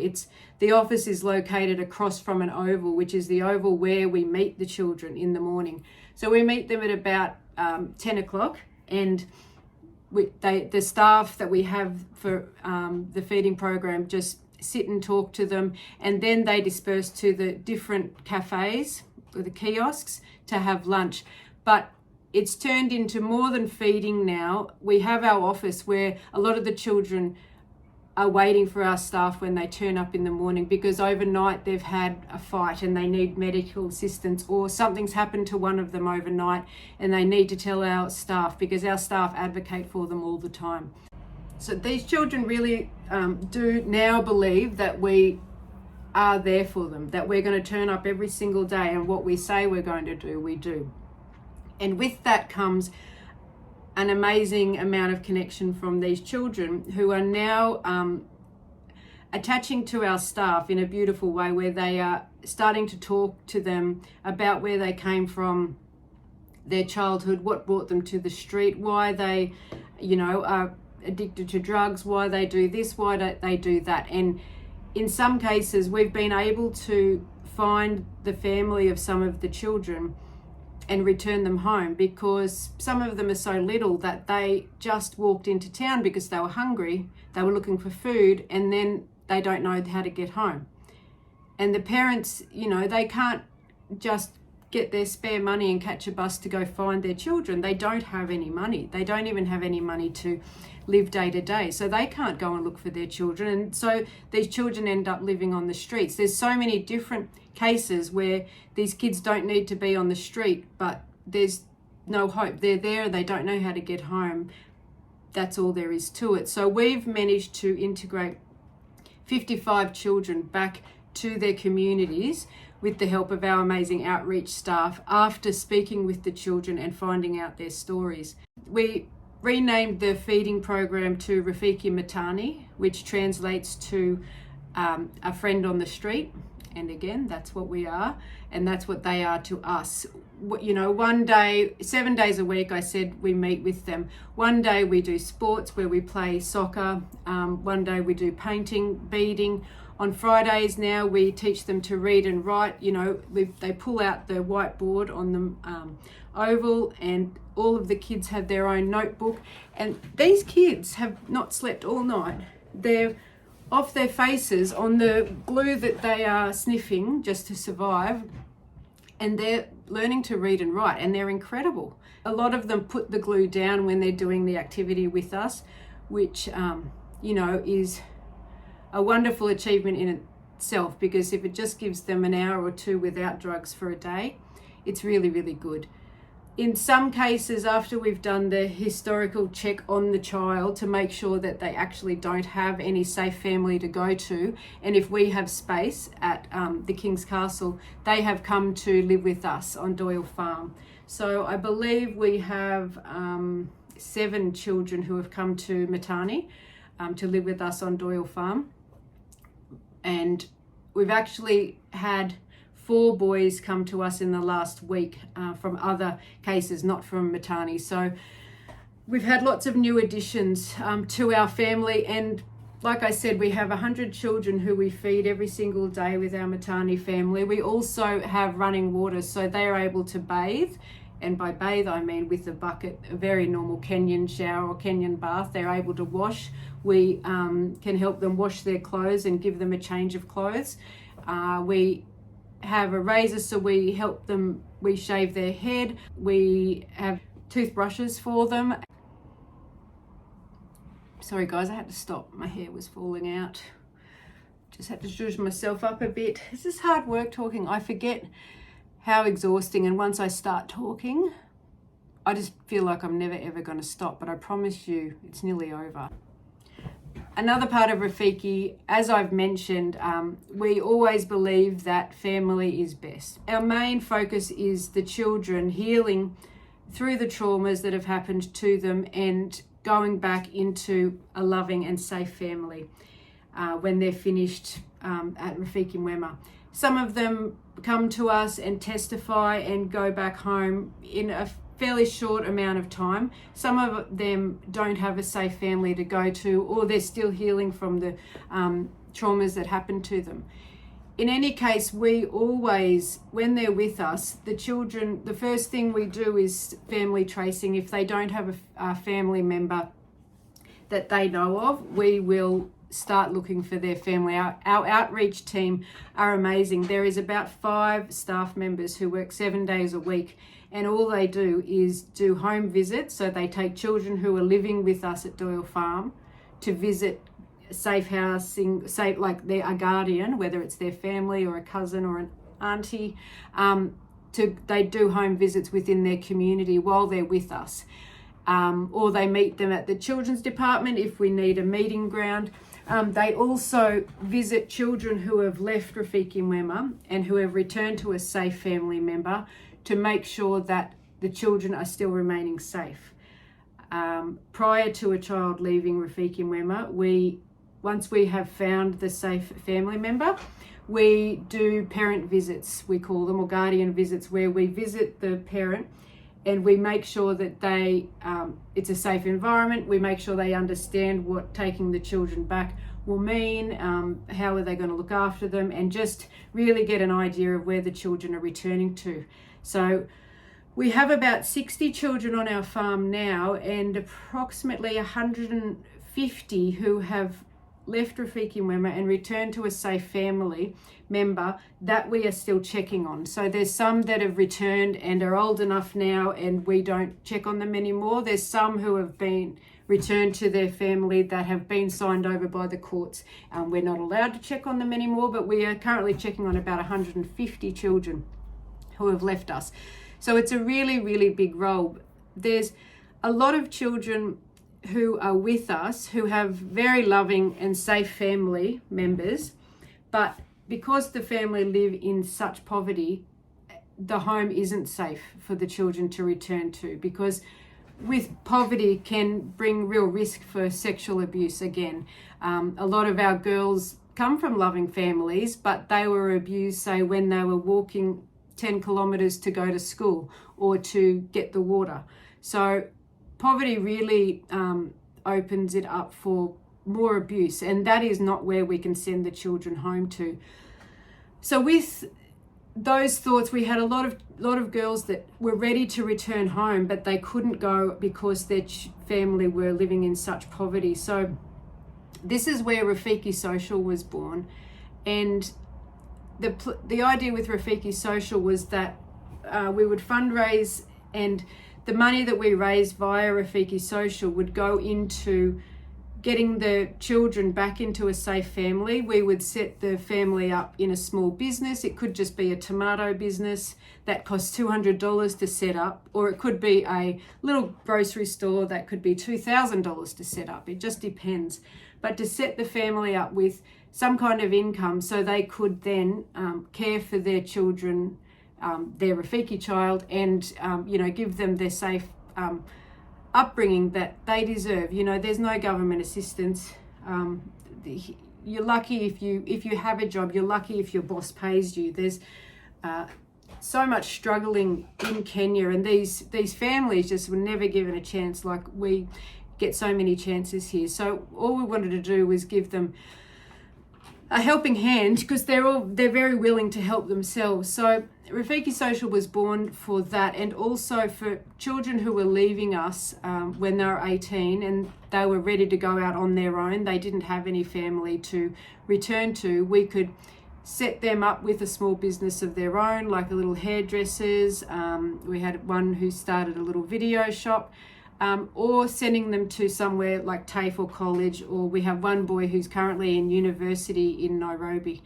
Speaker 1: The office is located across from an oval, which is the oval where we meet the children in the morning. So we meet them at about 10 o'clock, and the staff that we have for the feeding program just sit and talk to them, and then they disperse to the different cafes or the kiosks to have lunch. But it's turned into more than feeding now. We have our office where a lot of the children are waiting for our staff when they turn up in the morning, because overnight they've had a fight and they need medical assistance, or something's happened to one of them overnight and they need to tell our staff, because our staff advocate for them all the time. So these children really do now believe that we are there for them, that we're going to turn up every single day, and what we say we're going to do, we do. And with that comes an amazing amount of connection from these children, who are now attaching to our staff in a beautiful way, where they are starting to talk to them about where they came from, their childhood, what brought them to the street, why they, are addicted to drugs, why they do this, why don't they do that. And in some cases, we've been able to find the family of some of the children and return them home, because some of them are so little that they just walked into town because they were hungry, they were looking for food, and then they don't know how to get home. And the parents, they can't just get their spare money and catch a bus to go find their children. They don't have any money. They don't even have any money to live day to day. So they can't go and look for their children. And so these children end up living on the streets. There's so many different cases where these kids don't need to be on the street, but there's no hope. They're there, they don't know how to get home. That's all there is to it. So we've managed to integrate 55 children back to their communities with the help of our amazing outreach staff, after speaking with the children and finding out their stories. We renamed the feeding program to Rafiki Mwema, which translates to a friend on the street. And again, that's what we are, and that's what they are to us. One day, 7 days a week, I said we meet with them. One day we do sports where we play soccer. One day we do painting, beading. On Fridays now we teach them to read and write. They pull out the whiteboard on the oval, and all of the kids have their own notebook. And these kids have not slept all night. They're off their faces on the glue that they are sniffing just to survive, and they're learning to read and write, and they're incredible. A lot of them put the glue down when they're doing the activity with us, which is a wonderful achievement in itself, because if it just gives them an hour or two without drugs for a day, it's really, really good. In some cases, after we've done the historical check on the child to make sure that they actually don't have any safe family to go to, and if we have space at the King's Castle, they have come to live with us on Doyle Farm. So I believe we have 7 children who have come to Matani to live with us on Doyle Farm. And we've actually had 4 boys come to us in the last week from other cases, not from Matani. So we've had lots of new additions to our family. And like I said, we have 100 children who we feed every single day with our Matani family. We also have running water, so they are able to bathe. And by bathe, I mean with a bucket, a very normal Kenyan shower or Kenyan bath. They're able to wash. We can help them wash their clothes and give them a change of clothes. We have a razor, so we help them, we shave their head. We have toothbrushes for them. Sorry guys, I had to stop. My hair was falling out. Just had to zhuzh myself up a bit. This is hard work talking. I forget how exhausting, and once I start talking, I just feel like I'm never ever going to stop, but I promise you it's nearly over. Another part of Rafiki, as I've mentioned, we always believe that family is best. Our main focus is the children healing through the traumas that have happened to them and going back into a loving and safe family when they're finished at Rafiki Mwema. Some of them come to us and testify and go back home in a fairly short amount of time. Some of them don't have a safe family to go to, or they're still healing from the traumas that happened to them. In any case, we always, when they're with us, the children, the first thing we do is family tracing. If they don't have a family member that they know of, we will start looking for their family. Our outreach team are amazing. There is about 5 staff members who work 7 days a week, and all they do is do home visits. So they take children who are living with us at Doyle Farm to visit safe housing, safe, like they're a guardian, whether it's their family or a cousin or an auntie. They do home visits within their community while they're with us. or they meet them at the children's department if we need a meeting ground. They also visit children who have left Rafiki Mwema and who have returned to a safe family member to make sure that the children are still remaining safe. Prior to a child leaving Rafiki Mwema, once we have found the safe family member, we do parent visits, we call them, or guardian visits, where we visit the parent and we make sure that it's a safe environment. We make sure they understand what taking the children back will mean, how are they going to look after them, and just really get an idea of where the children are returning to. So we have about 60 children on our farm now, and approximately 150 who have left Rafiki Mwema and returned to a safe family member that we are still checking on. So there's some that have returned and are old enough now and we don't check on them anymore. There's some who have been returned to their family that have been signed over by the courts. We're not allowed to check on them anymore, but we are currently checking on about 150 children who have left us. So it's a really, really big role. There's a lot of children who are with us who have very loving and safe family members, but because the family live in such poverty, the home isn't safe for the children to return to, because with poverty can bring real risk for sexual abuse again. A lot of our girls come from loving families, but they were abused, say, when they were walking 10 kilometres to go to school or to get the water. So poverty really opens it up for more abuse, and that is not where we can send the children home to. So with those thoughts, we had a lot of girls that were ready to return home, but they couldn't go because their family were living in such poverty. So this is where Rafiki Social was born, and the idea with Rafiki Social was that we would fundraise, and the money that we raised via Rafiki Social would go into getting the children back into a safe family. We would set the family up in a small business. It could just be a tomato business that costs $200 to set up, or it could be a little grocery store that could be $2,000 to set up. It just depends. But to set the family up with some kind of income so they could then care for their children, their Rafiki child, and give them their safe upbringing that they deserve. There's no government assistance. You're lucky if you have a job. You're lucky if your boss pays you. There's so much struggling in Kenya, and these families just were never given a chance like we get so many chances here. So all we wanted to do was give them a helping hand, because they're very willing to help themselves. So Rafiki Social was born for that, and also for children who were leaving us when they were 18 and they were ready to go out on their own. They didn't have any family to return to. We could set them up with a small business of their own, like a little hairdressers. We had one who started a little video shop. Or sending them to somewhere like TAFE or college, or we have one boy who's currently in university in Nairobi.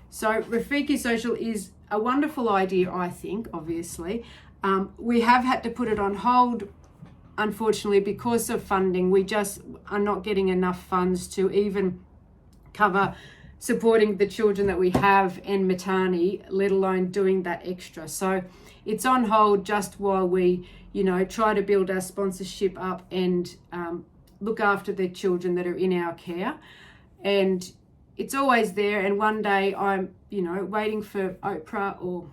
Speaker 1: So Rafiki Social is a wonderful idea, I think, obviously. We have had to put it on hold, unfortunately, because of funding. We just are not getting enough funds to even cover supporting the children that we have and Matani, let alone doing that extra. So it's on hold just while we try to build our sponsorship up and look after the children that are in our care. And it's always there. And one day I'm, waiting for Oprah or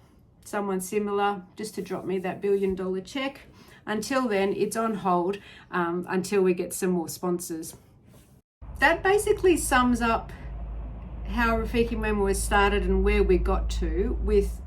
Speaker 1: someone similar just to drop me that $1 billion check. Until then, it's on hold until we get some more sponsors. That basically sums up how Rafiki Mwema was started and where we got to, with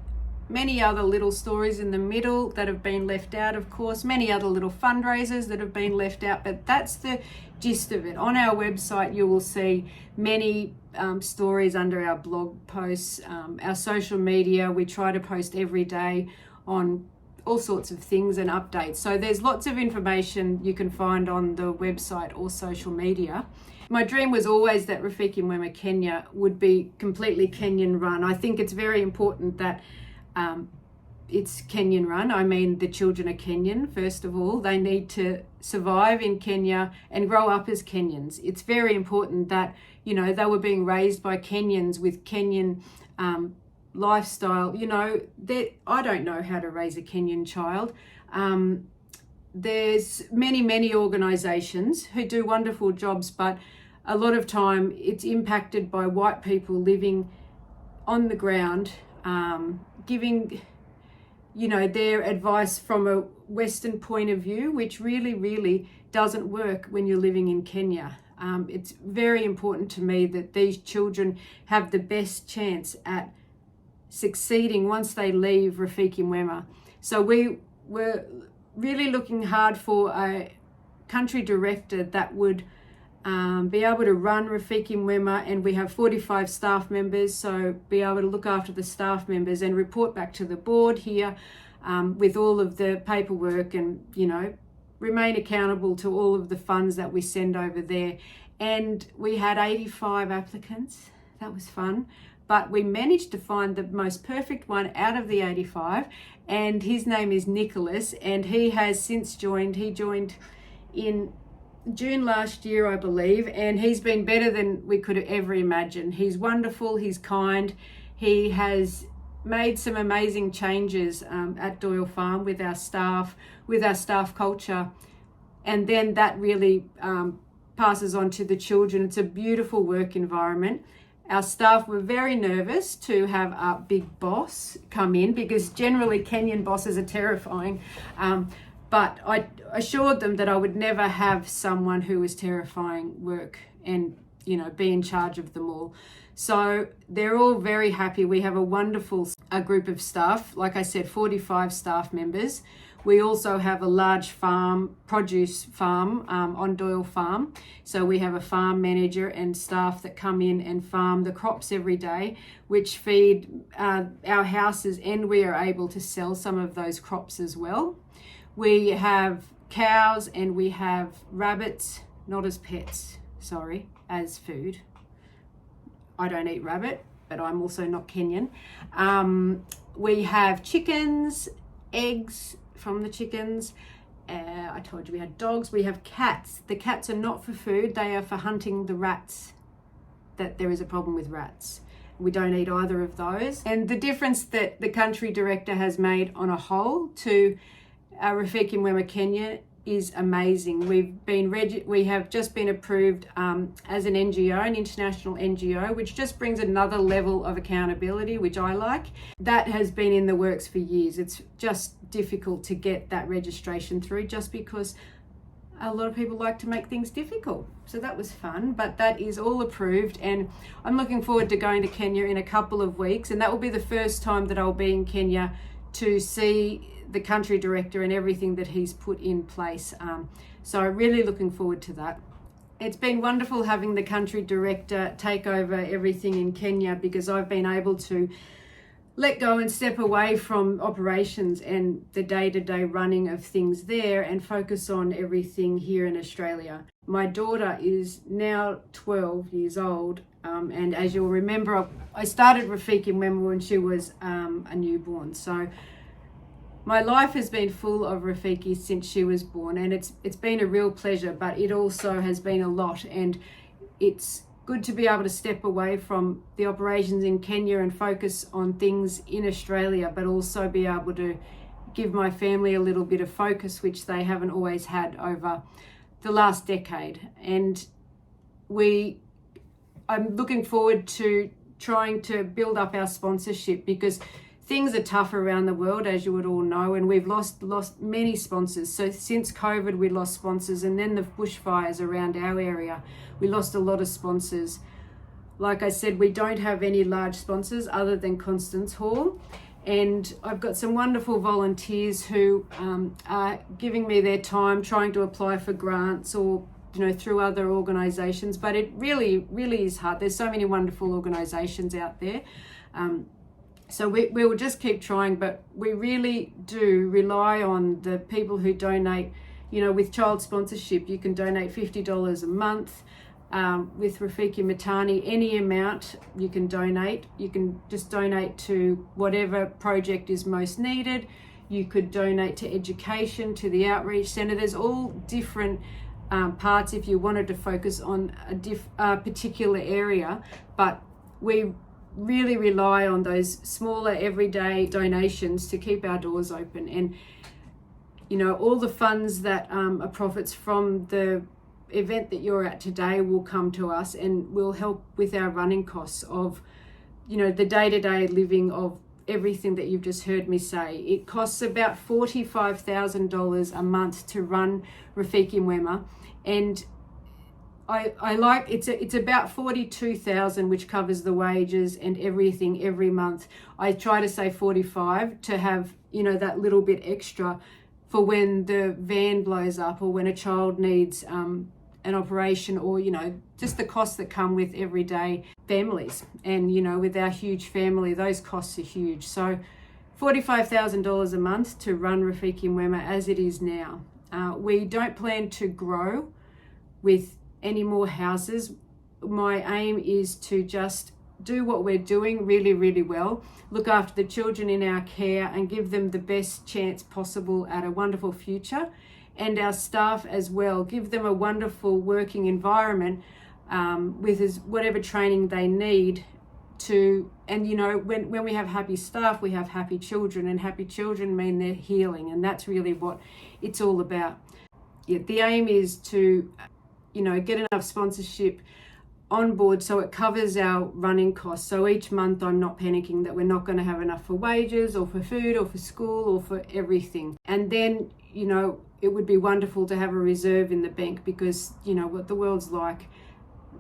Speaker 1: many other little stories in the middle that have been left out, of course, many other little fundraisers that have been left out, but that's the gist of it. On our website, you will see many stories under our blog posts, our social media. We try to post every day on all sorts of things and updates. So there's lots of information you can find on the website or social media. My dream was always that Rafiki Mwema Kenya would be completely Kenyan run. I think it's very important that it's Kenyan run. I mean, the children are Kenyan, first of all. They need to survive in Kenya and grow up as Kenyans. It's very important that, you know, they were being raised by Kenyans with Kenyan lifestyle. You know, I don't know how to raise a Kenyan child. There's many organisations who do wonderful jobs, but a lot of time it's impacted by white people living on the ground, giving, you know, their advice from a Western point of view, which really doesn't work when you're living in Kenya. It's very important to me that these children have the best chance at succeeding once they leave Rafiki Mwema. So we were really looking hard for a country director that would be able to run Rafiki Mwema, and we have 45 staff members, so be able to look after the staff members and report back to the board here with all of the paperwork, and, you know, remain accountable to all of the funds that we send over there. And we had 85 applicants. That was fun. But we managed to find the most perfect one out of the 85, and his name is Nicholas, and he has since joined. He joined in June last year, I believe, and he's been better than we could have ever imagined. He's wonderful, he's kind, he has made some amazing changes at Doyle Farm with our staff culture, and then that really passes on to the children. It's a beautiful work environment. Our staff were very nervous to have a big boss come in, because generally Kenyan bosses are terrifying. But I assured them that I would never have someone who was terrifying work and, you know, be in charge of them all. So they're all very happy. We have a wonderful group of staff. Like I said, 45 staff members. We also have a large produce farm on Doyle Farm. So we have a farm manager and staff that come in and farm the crops every day, which feed our houses, and we are able to sell some of those crops as well. We have cows and we have rabbits, not as pets, sorry, as food. I don't eat rabbit, but I'm also not Kenyan. We have chickens, eggs from the chickens. I told you we had dogs. We have cats. The cats are not for food. They are for hunting the rats, that there is a problem with rats. We don't eat either of those. And the difference that the country director has made on a whole to Rafiki Mwema Kenya is amazing. We have just been approved as an NGO, an international NGO, which just brings another level of accountability, which I like. That has been in the works for years. It's just difficult to get that registration through, just because a lot of people like to make things difficult. So that was fun, but that is all approved, and I'm looking forward to going to Kenya in a couple of weeks, and that will be the first time that I'll be in Kenya to see the country director and everything that he's put in place. So I'm really looking forward to that. It's been wonderful having the country director take over everything in Kenya, because I've been able to let go and step away from operations and the day-to-day running of things there and focus on everything here in Australia. My daughter is now 12 years old, and as you'll remember, I started Rafiki Mwema when she was a newborn. So my life has been full of Rafiki since she was born, and it's been a real pleasure, but it also has been a lot, and it's good to be able to step away from the operations in Kenya and focus on things in Australia, but also be able to give my family a little bit of focus, which they haven't always had over the last decade. And I'm looking forward to trying to build up our sponsorship, because things are tough around the world, as you would all know, and we've lost many sponsors. So since COVID, we lost sponsors, and then the bushfires around our area, we lost a lot of sponsors. Like I said, we don't have any large sponsors other than Constance Hall, and I've got some wonderful volunteers who are giving me their time trying to apply for grants, or, you know, through other organisations. But it really is hard. There's so many wonderful organisations out there. So we will just keep trying, but we really do rely on the people who donate. You know, with child sponsorship, you can donate $50 a month. with Rafiki Matani, any amount you can donate. You can just donate to whatever project is most needed. You could donate to education, to the outreach centre. There's all different parts if you wanted to focus on a particular area, but we really rely on those smaller everyday donations to keep our doors open. And you know, all the funds that are profits from the event that you're at today will come to us and will help with our running costs of, you know, the day-to-day living of everything that you've just heard me say. It costs about $45,000 a month to run Rafiki Mwema, and I like it's about 42,000, which covers the wages and everything every month. I try to say 45 to have, you know, that little bit extra for when the van blows up or when a child needs an operation, or, you know, just the costs that come with everyday families. And, you know, with our huge family, those costs are huge. So $45,000 a month to run Rafiki Mwema as it is now. We don't plan to grow with any more houses. My aim is to just do what we're doing really, really well, look after the children in our care and give them the best chance possible at a wonderful future, and our staff as well, give them a wonderful working environment with whatever training they need to. And you know, when we have happy staff, we have happy children, and happy children mean they're healing, and that's really what it's all about. Yeah, the aim is to, you know, get enough sponsorship on board so it covers our running costs. So each month I'm not panicking that we're not going to have enough for wages or for food or for school or for everything. And then, you know, it would be wonderful to have a reserve in the bank, because, you know, what the world's like,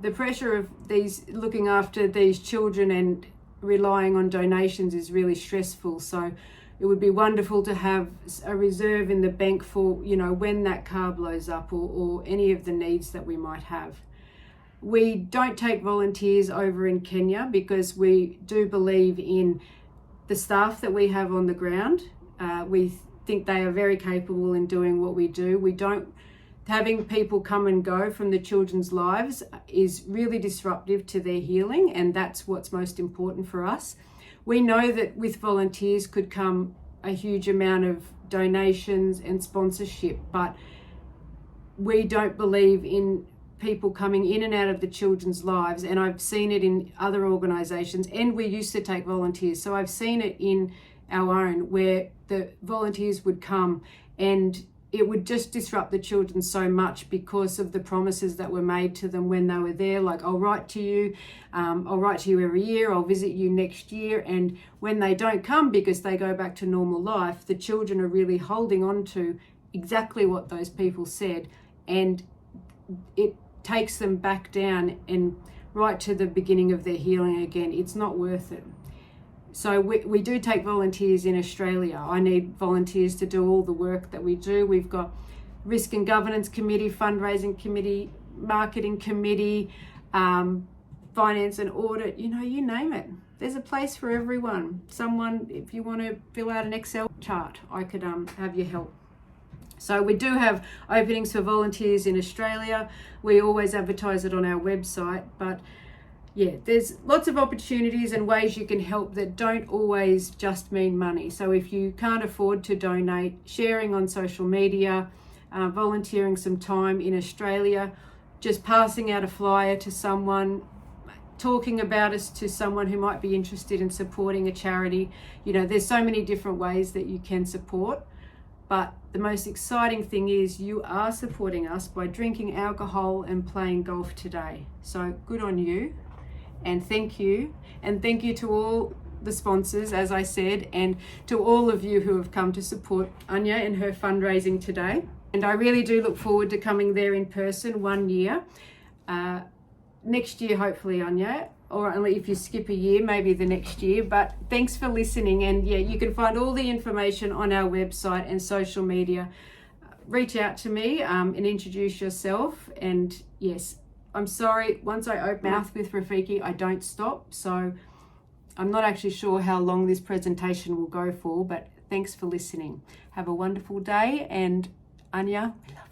Speaker 1: the pressure of these looking after these children and relying on donations is really stressful. So it would be wonderful to have a reserve in the bank for, you know, when that car blows up, or any of the needs that we might have. We don't take volunteers over in Kenya because we do believe in the staff that we have on the ground. We think they are very capable in doing what we do. We don't, having people come and go from the children's lives is really disruptive to their healing, and that's what's most important for us. We know that with volunteers could come a huge amount of donations and sponsorship, but we don't believe in people coming in and out of the children's lives. And I've seen it in other organisations, and we used to take volunteers. So I've seen it in our own, where the volunteers would come and it would just disrupt the children so much because of the promises that were made to them when they were there. Like, I'll write to you every year, I'll visit you next year. And when they don't come because they go back to normal life, the children are really holding on to exactly what those people said, and it takes them back down and right to the beginning of their healing again. It's not worth it. So we do take volunteers in Australia. I need volunteers to do all the work that we do. We've got risk and governance committee, fundraising committee, marketing committee, finance and audit, you know, you name it. There's a place for everyone. Someone, if you want to fill out an Excel chart, I could have your help. So we do have openings for volunteers in Australia. We always advertise it on our website, but yeah, there's lots of opportunities and ways you can help that don't always just mean money. So if you can't afford to donate, sharing on social media, volunteering some time in Australia, just passing out a flyer to someone, talking about us to someone who might be interested in supporting a charity. You know, there's so many different ways that you can support. But the most exciting thing is you are supporting us by drinking alcohol and playing golf today. So good on you, and thank you. And thank you to all the sponsors, as I said, and to all of you who have come to support Anya in her fundraising today. And I really do look forward to coming there in person one year. Next year, hopefully, Anya, or only if you skip a year, maybe the next year. But thanks for listening. And yeah, you can find all the information on our website and social media. Reach out to me and introduce yourself. And yes, I'm sorry, once I open mouth with Rafiki, I don't stop. So I'm not actually sure how long this presentation will go for, but thanks for listening. Have a wonderful day, and Anya, we love you.